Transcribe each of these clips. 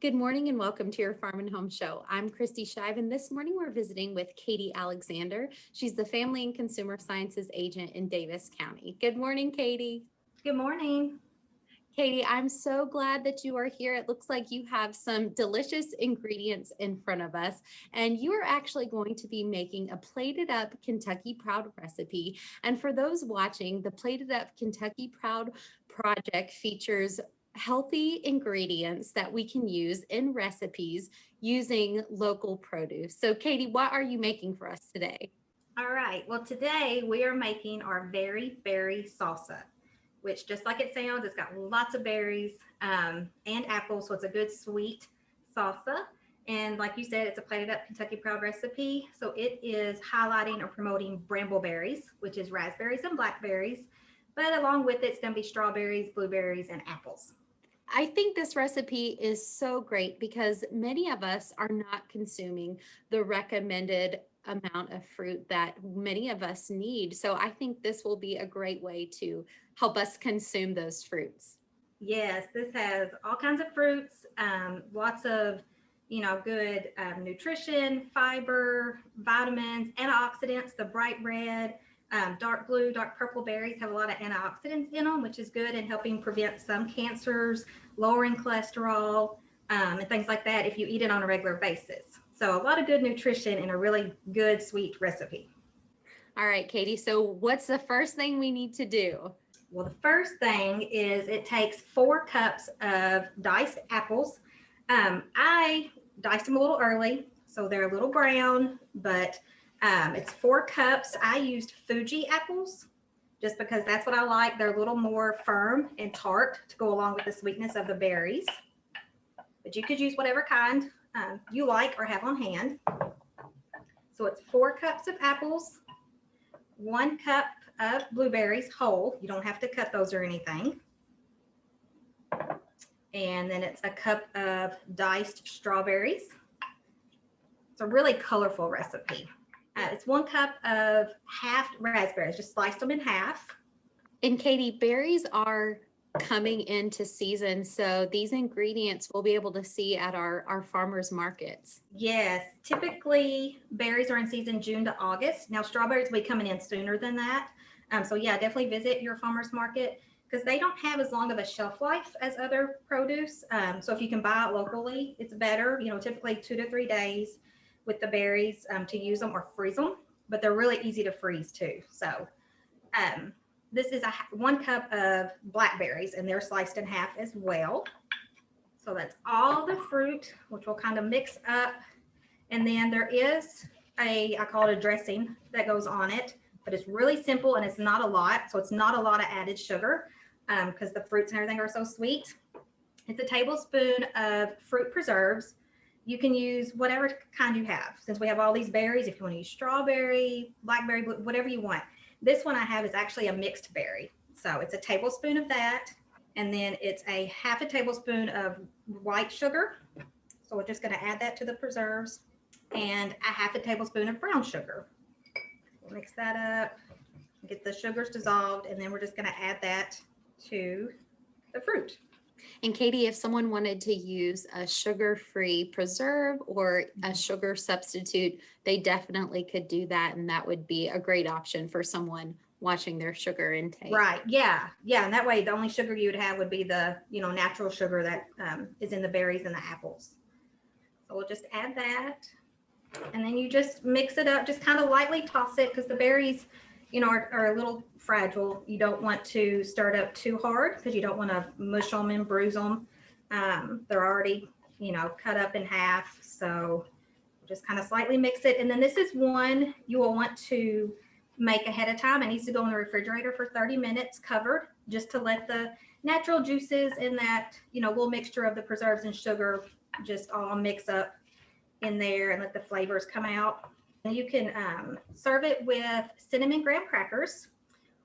Good morning and welcome to your Farm and Home Show. I'm Kristi Shive, and this morning we're visiting with Katie Alexander. She's the Family and Consumer Sciences Agent in Daviess County. Good morning, Katie. Good morning. Katie, I'm so glad that you are here. It looks like you have some delicious ingredients in front of us, and you are actually going to be making a plated up Kentucky Proud recipe. And for those watching, the Plated Up Kentucky Proud project features healthy ingredients that we can use in recipes using local produce. So, Katie, what are you making for us today? All right. Well, today we are making our Very Berry Salsa, which just like it sounds, it's got lots of berries and apples. So it's a good sweet salsa. And like you said, it's a plated up Kentucky Proud recipe. So it is highlighting or promoting brambleberries, which is raspberries and blackberries. But along with it, it's going to be strawberries, blueberries, and apples. I think this recipe is so great because many of us are not consuming the recommended amount of fruit that many of us need. So I think this will be a great way to help us consume those fruits. Yes, this has all kinds of fruits, lots of, good nutrition, fiber, vitamins, antioxidants. The bright red, dark blue, dark purple berries have a lot of antioxidants in them, which is good in helping prevent some cancers, lowering cholesterol, and things like that if you eat it on a regular basis. So a lot of good nutrition in a really good sweet recipe. All right, Katie. So what's the first thing we need to do? Well, the first thing is it takes 4 cups of diced apples. I diced them a little early, so they're a little brown, but it's 4 cups. I used Fuji apples just because that's what I like. They're a little more firm and tart to go along with the sweetness of the berries. But you could use whatever kind you like or have on hand. So it's 4 cups of apples, 1 cup of blueberries whole. You don't have to cut those or anything. And then it's a cup of diced strawberries. It's a really colorful recipe. It's 1 cup of halved raspberries, just sliced them in half. And Katie, berries are coming into season, so these ingredients we'll be able to see at our farmers markets. Yes, typically berries are in season June to August. Now strawberries will be coming in sooner than that. So yeah, definitely visit your farmer's market because they don't have as long of a shelf life as other produce. So if you can buy it locally, it's better, typically 2 to 3 days with the berries to use them or freeze them, but they're really easy to freeze too. So this is 1 cup of blackberries and they're sliced in half as well. So that's all the fruit, which we'll kind of mix up. And then there is I call it a dressing that goes on it, but it's really simple and it's not a lot. So it's not a lot of added sugar because the fruits and everything are so sweet. It's a tablespoon of fruit preserves. You can use whatever kind you have. Since we have all these berries, if you want to use strawberry, blackberry, whatever you want. This one I have is actually a mixed berry. So it's a tablespoon of that. And then it's a half a tablespoon of white sugar. So we're just going to add that to the preserves and a half a tablespoon of brown sugar. We'll mix that up, get the sugars dissolved, and then we're just going to add that to the fruit. And Katie, if someone wanted to use a sugar-free preserve or a sugar substitute, they definitely could do that. And that would be a great option for someone watching their sugar intake. Right. Yeah. Yeah. And that way the only sugar you would have would be the, natural sugar that is in the berries and the apples. So we'll just add that. And then you just mix it up, just kind of lightly toss it because the berries, are a little fragile. You don't want to stir it up too hard because you don't want to mush them and bruise them. They're already, cut up in half. So just kind of slightly mix it. And then this is one you will want to make ahead of time. It needs to go in the refrigerator for 30 minutes covered just to let the natural juices in that, little mixture of the preserves and sugar just all mix up in there and let the flavors come out. And you can serve it with cinnamon graham crackers,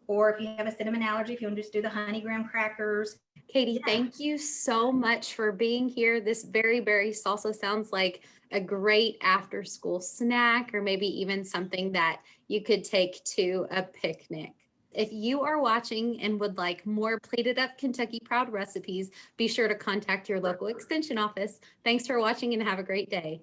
or if you have a cinnamon allergy, if you want to just do the honey graham crackers. Katie, thank you so much for being here. This Very Berry Salsa sounds like a great after school snack, or maybe even something that you could take to a picnic. If you are watching and would like more plated up Kentucky Proud recipes, be sure to contact your local extension office. Thanks for watching and have a great day.